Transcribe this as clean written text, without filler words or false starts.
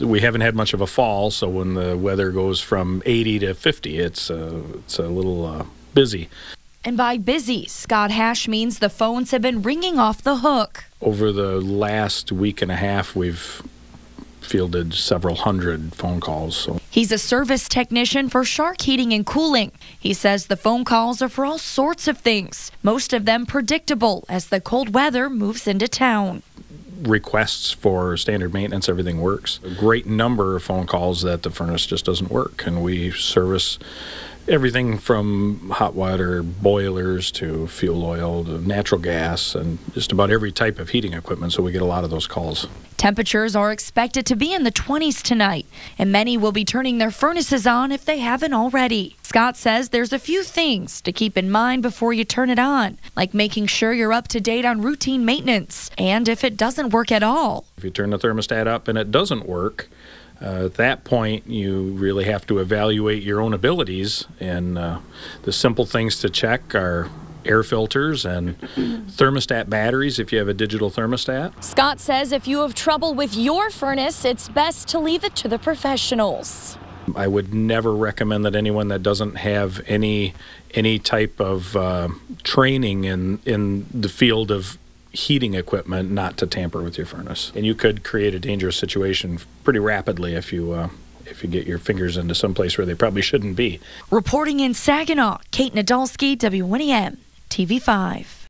We haven't had much of a fall, so when the weather goes from 80 to 50, it's a little busy. And by busy, Scott Hash means the phones have been ringing off the hook. Over the last week and a half, we've fielded several hundred phone calls. So. He's a service technician for Shark Heating and Cooling. He says the phone calls are for all sorts of things, most of them predictable as the cold weather moves into town. Requests for standard maintenance, everything works. A great number of phone calls that the furnace just doesn't work, and we service everything from hot water boilers to fuel oil to natural gas and just about every type of heating equipment, so we get a lot of those calls. Temperatures are expected to be in the 20s tonight, and many will be turning their furnaces on if they haven't already. Scott says there's a few things to keep in mind before you turn it on, like making sure you're up to date on routine maintenance, and if it doesn't work at all. If you turn the thermostat up and it doesn't work, at that point, you really have to evaluate your own abilities, and the simple things to check are air filters and thermostat batteries if you have a digital thermostat. Scott says if you have trouble with your furnace, it's best to leave it to the professionals. I would never recommend that anyone that doesn't have any type of training in the field of heating equipment not to tamper with your furnace. And you could create a dangerous situation pretty rapidly if you get your fingers into some place where they probably shouldn't be. Reporting in Saginaw, Kate Nadolski, WNEM TV5.